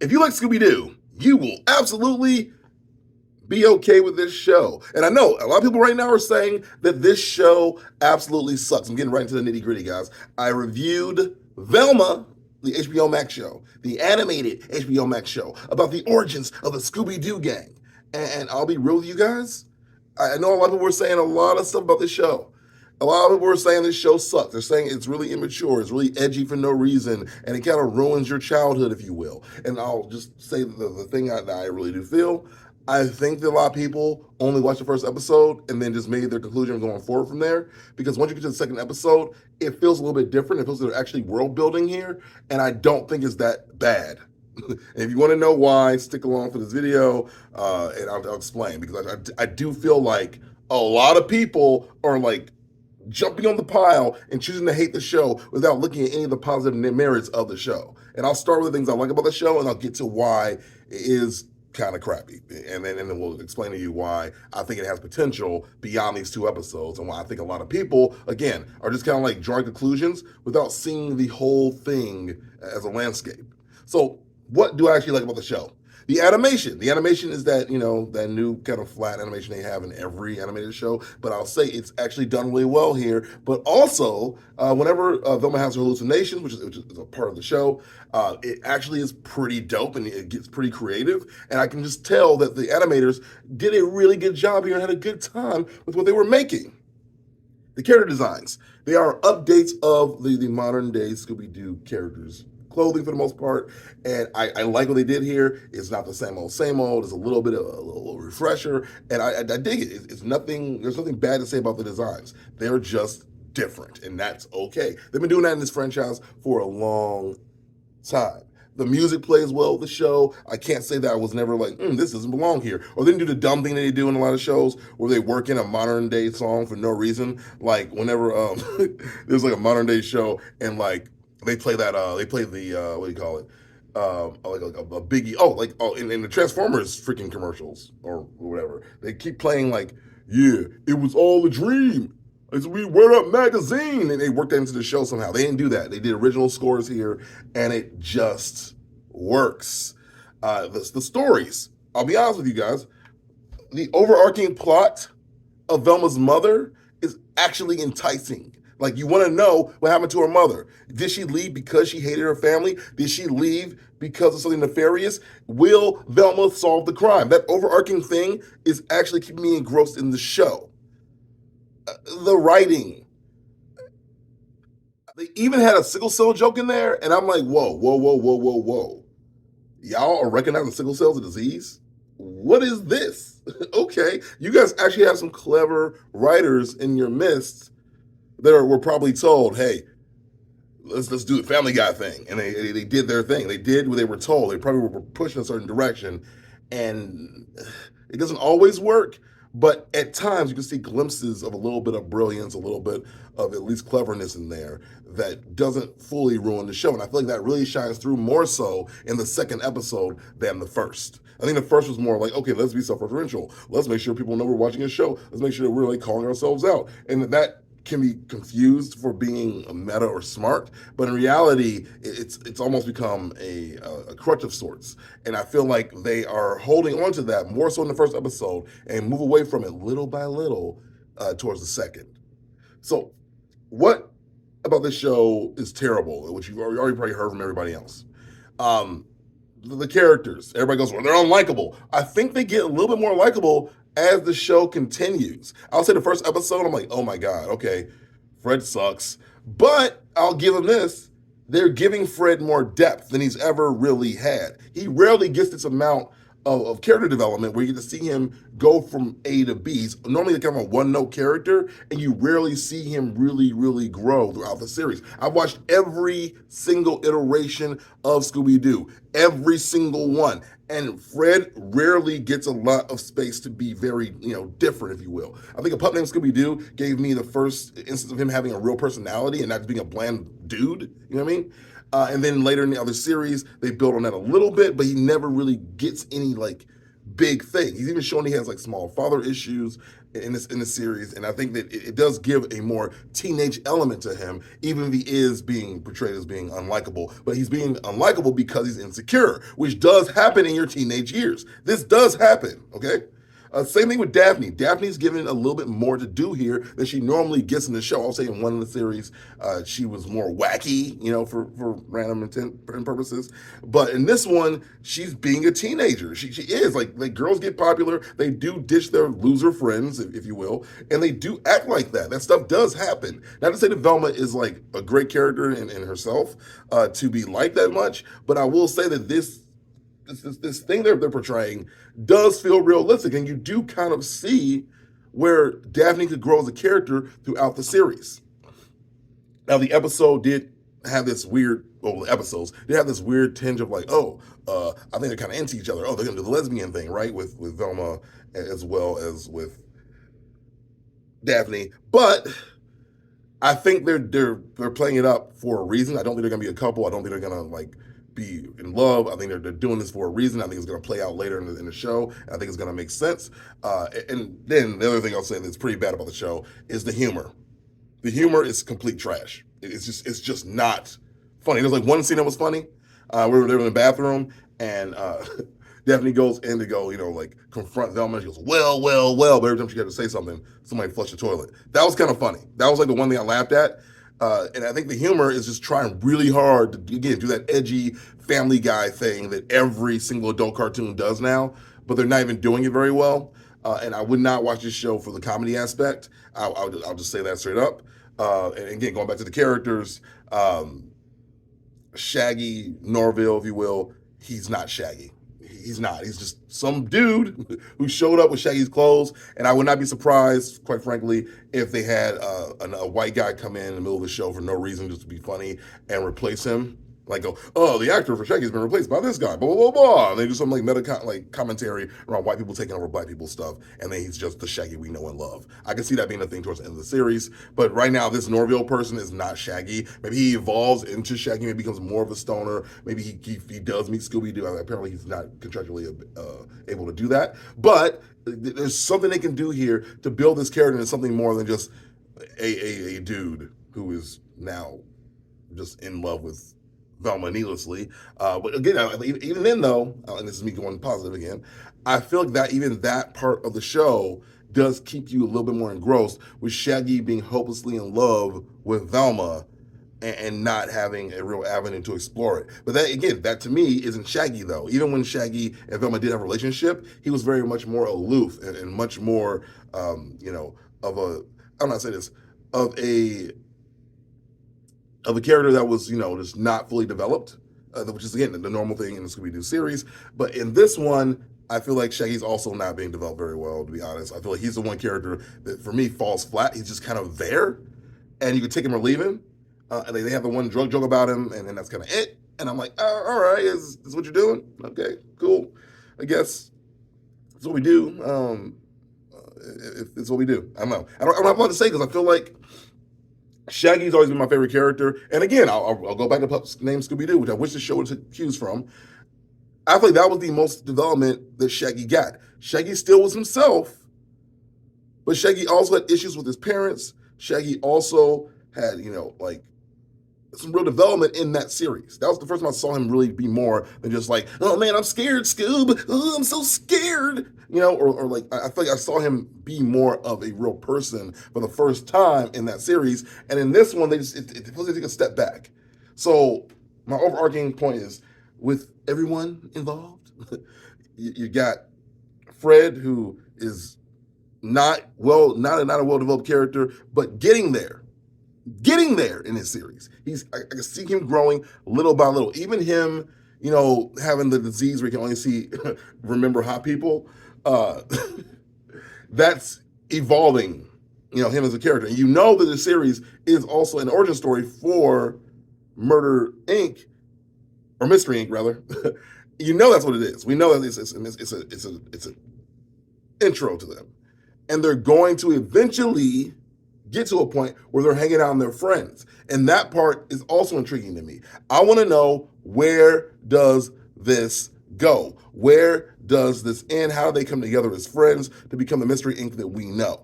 If you like Scooby-Doo, you will absolutely be okay with this show. And I know a lot of people right now are saying that this show absolutely sucks. I'm getting right into the nitty gritty, guys. I reviewed Velma, the HBO Max show, the animated HBO Max show about the origins of the Scooby-Doo gang. And I'll be real with you guys. I know a lot of people were saying a lot of stuff about this show. A lot of people were saying this show sucks. They're saying it's really immature, it's really edgy for no reason, and it kind of ruins your childhood, if you will. And I'll just say the thing that I really do feel. I think that a lot of people only watched the first episode and then just made their conclusion going forward from there. Because once you get to the second episode, it feels a little bit different. It feels like they're actually world building here, and I don't think it's that bad. And if you want to know why, stick along for this video, and I'll explain. Because I do feel like a lot of people are like jumping on the pile and choosing to hate the show without looking at any of the positive merits of the show. And I'll start with the things I like about the show, and I'll get to why it is kind of crappy. And then we'll explain to you why I think it has potential beyond these 2 episodes, and why I think a lot of people, again, are just kind of like drawing conclusions without seeing the whole thing as a landscape. So what do I actually like about the show? The animation. The animation is that, that new kind of flat animation they have in every animated show. But I'll say it's actually done really well here. But also, whenever Velma has her hallucinations, which is a part of the show, it actually is pretty dope and it gets pretty creative. And I can just tell that the animators did a really good job here and had a good time with what they were making. The character designs. They are updates of the modern day Scooby-Doo characters. Clothing for the most part, and I like what they did here. It's not the same old. It's a little bit of a little refresher, and I dig it. It's nothing. There's nothing bad to say about the designs. They're just different, and that's okay. They've been doing that in this franchise for a long time. The music plays well with the show. I can't say that I was never like, this doesn't belong here. Or they didn't do the dumb thing that they do in a lot of shows where they work in a modern day song for no reason. Like whenever there's like a modern day show and like they play the what do you call it? Like a Biggie. In the Transformers freaking commercials or whatever, they keep playing like, yeah, it was all a dream. It's We Word Up magazine, and they worked that into the show somehow. They didn't do that. They did original scores here, and it just works. The stories. I'll be honest with you guys. The overarching plot of Velma's mother is actually enticing. Like, you want to know what happened to her mother. Did she leave because she hated her family? Did she leave because of something nefarious? Will Velma solve the crime? That overarching thing is actually keeping me engrossed in the show. The writing. They even had a sickle cell joke in there, and I'm like, whoa. Y'all are recognizing sickle cell as a disease? What is this? Okay, you guys actually have some clever writers in your midst that were probably told, hey, let's do the Family Guy thing. And they did their thing. They did what they were told. They probably were pushed in a certain direction. And it doesn't always work, but at times you can see glimpses of a little bit of brilliance, a little bit of at least cleverness in there that doesn't fully ruin the show. And I feel like that really shines through more so in the second episode than the first. I think the first was more like, okay, let's be self-referential. Let's make sure people know we're watching a show. Let's make sure that we're like calling ourselves out. And that can be confused for being meta or smart, but in reality, it's almost become a crutch of sorts. And I feel like they are holding on to that more so in the first episode and move away from it little by little towards the second. So what about this show is terrible, which you've already probably heard from everybody else? The characters, everybody goes, well, they're unlikable. I think they get a little bit more likable as the show continues. I'll say the first episode, I'm like, oh my God, okay, Fred sucks. But I'll give him this. They're giving Fred more depth than he's ever really had. He rarely gets this amount of character development where you get to see him go from A to B. He's normally kind of a one-note character, and you rarely see him really, really grow throughout the series. I've watched every single iteration of Scooby-Doo, every single one. And Fred rarely gets a lot of space to be very, different, if you will. I think A Pup Named Scooby-Doo gave me the first instance of him having a real personality and not just being a bland dude, you know what I mean? And then later in the other series, they build on that a little bit, but he never really gets any, big thing. He's even shown he has like small father issues in the series, and I think that it does give a more teenage element to him, even if he is being portrayed as being unlikable. But he's being unlikable because he's insecure, which does happen in your teenage years. This does happen, okay? Same thing with Daphne. Daphne's given a little bit more to do here than she normally gets in the show. I'll say in one of the series, she was more wacky, for random intent and purposes. But in this one, she's being a teenager. She is like girls get popular. They do ditch their loser friends, if you will, and they do act like that. That stuff does happen. Not to say that Velma is like a great character in herself to be like that much, but I will say that this thing they're portraying does feel realistic, and you do kind of see where Daphne could grow as a character throughout the series. Now, the episode did have this weird, the episodes did have this weird tinge of like, I think they're kind of into each other. Oh, they're gonna do the lesbian thing, right? With Velma as well as with Daphne, but I think they're playing it up for a reason. I don't think they're gonna be a couple. I don't think they're gonna like be in love. I think they're doing this for a reason. I think it's going to play out later in the show. And I think it's going to make sense. And then the other thing I'll say that's pretty bad about the show is the humor. The humor is complete trash. It's just not funny. There's like one scene that was funny. We were there in the bathroom, and Daphne goes in to go, like confront Velma. She goes, well. But every time she had to say something, somebody flushed the toilet. That was kind of funny. That was like the one thing I laughed at. And I think the humor is just trying really hard to, again, do that edgy Family Guy thing that every single adult cartoon does now, but they're not even doing it very well. And I would not watch this show for the comedy aspect. I'll just say that straight up. And again, going back to the characters, Shaggy Norville, if you will, he's not Shaggy. He's not. He's just some dude who showed up with Shaggy's clothes. And I would not be surprised, quite frankly, if they had a white guy come in the middle of the show for no reason, just to be funny, and replace him. Like, the actor for Shaggy's been replaced by this guy, blah, blah, blah, blah. And they do some like commentary around white people taking over black people's stuff, and then he's just the Shaggy we know and love. I can see that being a thing towards the end of the series, but right now, this Norville person is not Shaggy. Maybe he evolves into Shaggy, maybe becomes more of a stoner. Maybe he does meet Scooby-Doo. Apparently, he's not contractually able to do that. But there's something they can do here to build this character into something more than just a dude who is now just in love with Velma needlessly. But again, even then though, and this is me going positive again, I feel like that even that part of the show does keep you a little bit more engrossed with Shaggy being hopelessly in love with Velma and not having a real avenue to explore it. But that, again, that to me isn't Shaggy though. Even when Shaggy and Velma did have a relationship, he was very much more aloof and much more, of a, I'm not saying this, of a character that was, just not fully developed, which is, again, the normal thing in the Scooby-Doo series. But in this one, I feel like Shaggy's also not being developed very well, to be honest. I feel like he's the one character that, for me, falls flat. He's just kind of there, and you can take him or leave him. And they have the one drug joke about him, and then that's kind of it. And I'm like, all right, is this what you're doing? Okay, cool. I guess it's what we do. It's what we do. I don't know. I don't have a lot to say because I feel like Shaggy's always been my favorite character. And again, I'll go back to Pup's name Scooby-Doo, which I wish the show took cues from. I feel like that was the most development that Shaggy got. Shaggy still was himself, but Shaggy also had issues with his parents. Shaggy also had, some real development in that series. That was the first time I saw him really be more than just like, oh man, I'm scared, Scoob. Oh, I'm so scared. Or like, I feel like I saw him be more of a real person for the first time in that series. And in this one, it feels like they take a step back. So my overarching point is, with everyone involved, you got Fred, who is not a well-developed character, but getting there in his series. I can see him growing little by little. Even him, having the disease where he can only remember hot people, that's evolving, him as a character. And that the series is also an origin story for Murder Inc., or Mystery Inc. rather. That's what it is. We know that it's an intro to them. And they're going to eventually get to a point where they're hanging out with their friends. And that part is also intriguing to me. I want to know, where does this go. Where does this end? How do they come together as friends to become the Mystery Inc. that we know?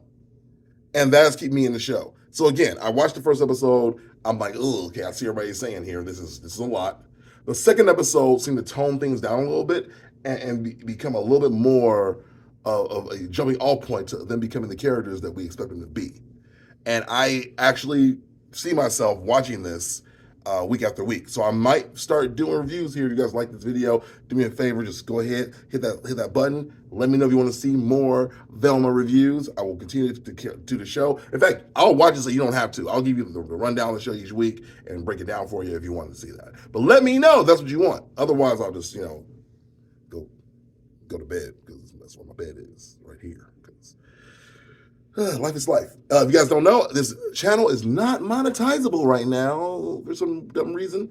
And that's keep me in the show. So again, I watched the first episode. I'm like, oh, okay, I see everybody saying here. This is a lot. The second episode seemed to tone things down a little bit and become a little bit more of a jumping off point to them becoming the characters that we expect them to be. And I actually see myself watching this week after week. So I might start doing reviews here. If you guys like this video, do me a favor, just go ahead, hit that button. Let me know if you want to see more Velma reviews. I will continue to do the show. In fact, I'll watch it so you don't have to. I'll give you the rundown of the show each week and break it down for you if you want to see that. But let me know if that's what you want. Otherwise, I'll just, go to bed, because that's where my bed is, right here. Life is life. If you guys don't know, this channel is not monetizable right now for some dumb reason.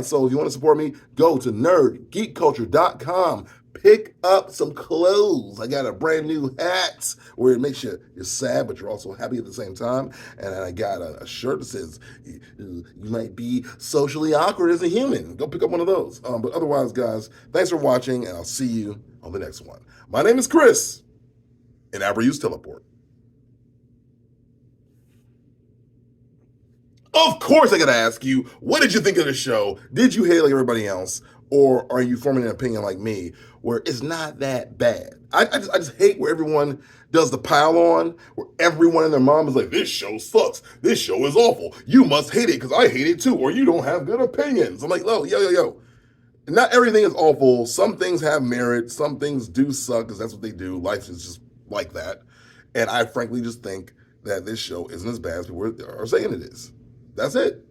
So if you want to support me, go to nerdgeekculture.com. Pick up some clothes. I got a brand new hat where it makes you're sad, but you're also happy at the same time. And I got a shirt that says, you might be socially awkward as a human. Go pick up one of those. But otherwise, guys, thanks for watching, and I'll see you on the next one. My name is Chris, and I use Teleport. Of course, I gotta ask you, what did you think of the show? Did you hate it like everybody else? Or are you forming an opinion like me, where it's not that bad? I just hate where everyone does the pile on, where everyone and their mom is like, this show sucks. This show is awful. You must hate it because I hate it too, or you don't have good opinions. I'm like, oh, yo. Not everything is awful. Some things have merit. Some things do suck because that's what they do. Life is just like that. And I frankly just think that this show isn't as bad as people are saying it is. That's it.